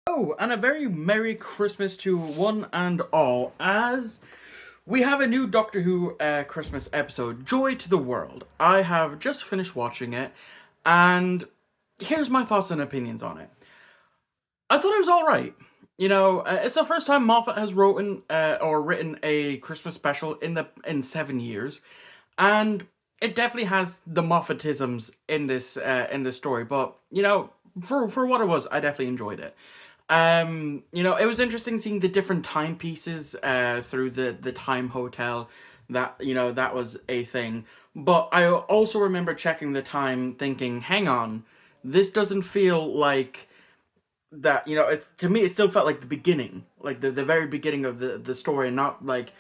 Oh, and a very Merry Christmas to one and all, as we have a new Doctor Who Christmas episode, Joy to the World. I have just finished watching it, and here's my thoughts and opinions on it. I thought it was alright. It's the first time Moffat has written a Christmas special in 7 years, and it definitely has the Moffatisms in this story. But for what it was, I definitely enjoyed it. It was interesting seeing the different timepieces through the time hotel. That was a thing. But I also remember checking the time, thinking, "Hang on, this doesn't feel like that." It's to me, it still felt like the beginning, like the very beginning of the story, and not like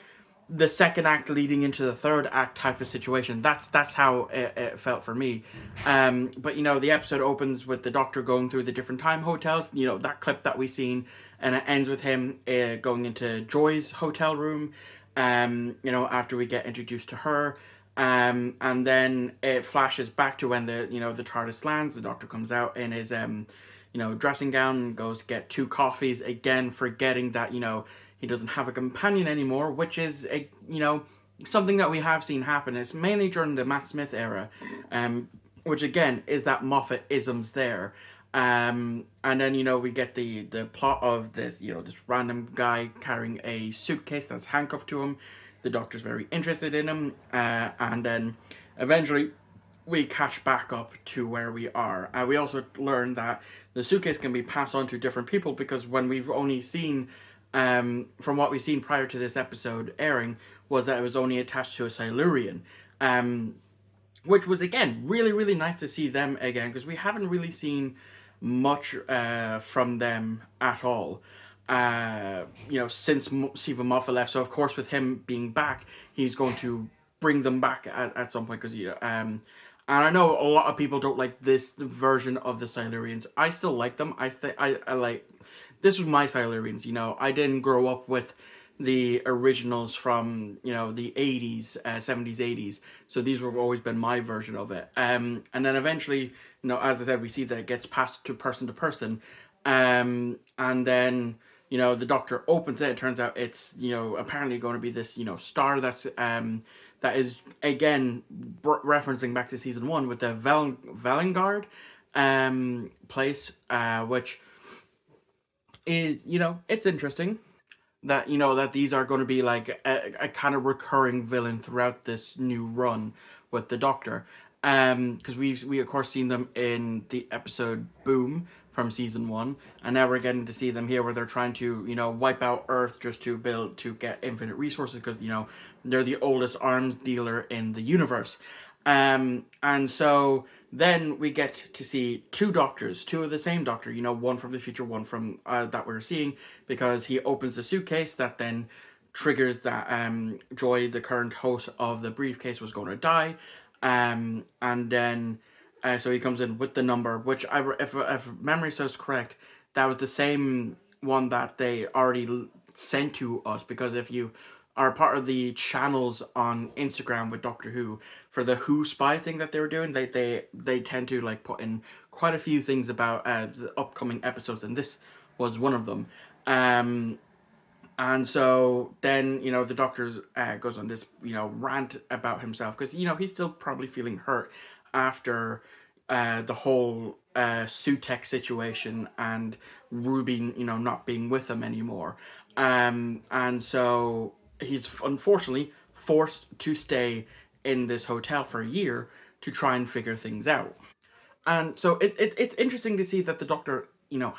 the second act leading into the third act type of situation. That's how it felt for me. But the episode opens with the Doctor going through the different time hotels. That clip that we seen, and it ends with him going into Joy's hotel room. After we get introduced to her. And then it flashes back to when the TARDIS lands. The Doctor comes out in his dressing gown and goes to get two coffees again, forgetting that he doesn't have a companion anymore, which is something that we have seen happen. It's mainly during the Matt Smith era, which again is that Moffat isms there. And then we get the plot of this random guy carrying a suitcase that's handcuffed to him. The Doctor's very interested in him, and then eventually we catch back up to where we are. We also learn that the suitcase can be passed on to different people, because when we've only seen, from what we've seen prior to this episode airing, was that it was only attached to a Silurian. Which was, again, really, really nice to see them again, because we haven't really seen much from them at all. Since Stephen Moffat left. So, of course, with him being back, he's going to bring them back at some point, because and I know a lot of people don't like this version of the Silurians. I still like them. I like, this was my Silurians. I didn't grow up with the originals from the 80s, 70s, 80s. So these have always been my version of it. And then eventually, as I said, we see that it gets passed to person. And then the Doctor opens it. It turns out it's apparently going to be this star that is again referencing back to season one with the Velengard place, which is it's interesting that that these are going to be like a kind of recurring villain throughout this new run with the Doctor. Because we of course seen them in the episode Boom from season one, and now we're getting to see them here where they're trying to wipe out Earth just to get infinite resources, because they're the oldest arms dealer in the universe. And so then we get to see two Doctors, two of the same Doctor, one from the future, one from that we're seeing, because he opens the suitcase that then triggers that Joy, the current host of the briefcase, was going to die. And then so he comes in with the number, which if memory serves correct, that was the same one that they already sent to us, because if you are part of the channels on Instagram with Doctor Who for the Who Spy thing that they were doing, they tend to like put in quite a few things about the upcoming episodes, and this was one of them. And so then the Doctor goes on this rant about himself, because he's still probably feeling hurt after the whole Sutek situation and Ruby not being with him anymore. And so he's unfortunately forced to stay in this hotel for a year to try and figure things out. And so it's interesting to see that the Doctor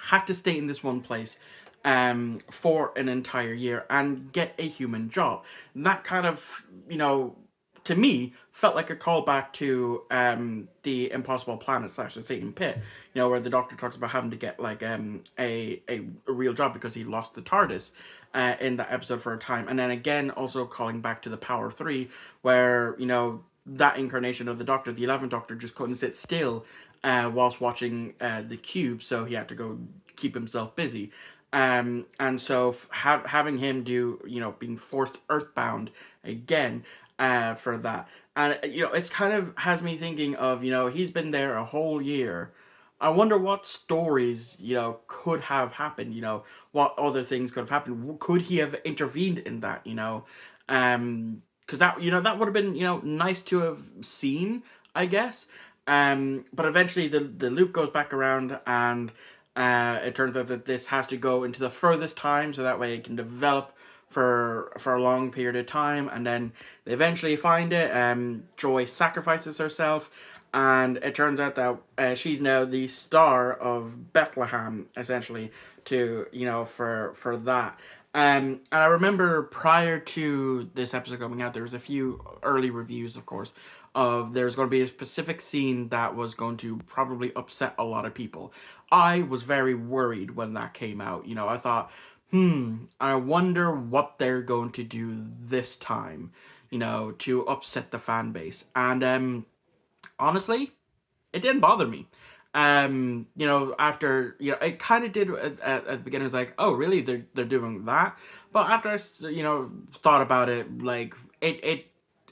had to stay in this one place for an entire year and get a human job. And that kind of to me felt like a callback to the Impossible Planet / the Satan Pit, where the Doctor talks about having to get like a real job because he lost the TARDIS in that episode for a time. And then again also calling back to the Power 3, where that incarnation of the Doctor, the 11th Doctor, just couldn't sit still whilst watching the Cube, so he had to go keep himself busy. And so having him do, being forced earthbound again for that. And, it's kind of has me thinking of, he's been there a whole year, I wonder what stories, could have happened, what other things could have happened. Could he have intervened in that, because that, that would have been, nice to have seen, I guess. But eventually the loop goes back around, and it turns out that this has to go into the furthest time, so that way it can develop for a long period of time, and then they eventually find it. Joy sacrifices herself, and it turns out that she's now the star of Bethlehem, essentially, to for that. And I remember prior to this episode coming out, there was a few early reviews, of course, of there's going to be a specific scene that was going to probably upset a lot of people. I was very worried when that came out. I thought, I wonder what they're going to do this time, to upset the fan base. And honestly, it didn't bother me. After it kind of did at the beginning. It was like, oh, really? They're doing that. But after I thought about it, like it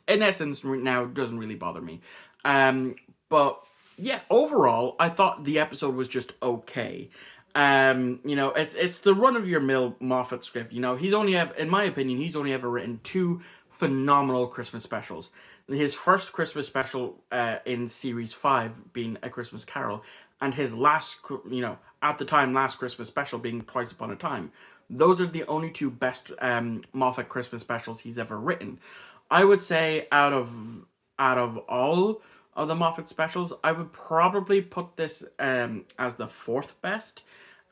in essence now doesn't really bother me. But yeah, overall, I thought the episode was just okay. It's the run of your mill Moffat script. He's only in my opinion, he's only ever written two phenomenal Christmas specials. His first Christmas special in series 5 being A Christmas Carol, and his last, at the time, last Christmas special being Twice Upon a Time. Those are the only two best Moffat Christmas specials he's ever written. I would say out of all of the Moffat specials, I would probably put this as the fourth best.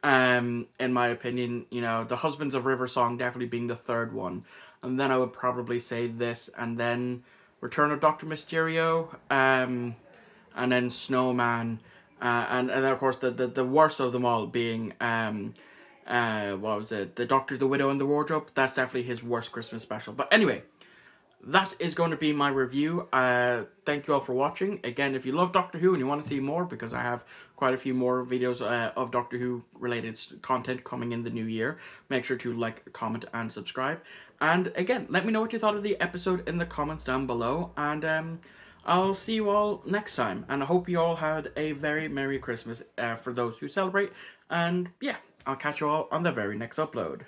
In my opinion, The Husbands of River Song definitely being the third one. And then I would probably say this, and then Return of Dr. Mysterio, and then Snowman, and then of course the worst of them all being what was it? The Doctor, the Widow, and the Wardrobe. That's definitely his worst Christmas special. But anyway, that is going to be my review. Thank you all for watching. Again, if you love Doctor Who and you want to see more, because I have quite a few more videos of Doctor Who related content coming in the new year, make sure to like, comment, and subscribe. And again, let me know what you thought of the episode in the comments down below. And I'll see you all next time. And I hope you all had a very Merry Christmas for those who celebrate. And yeah, I'll catch you all on the very next upload.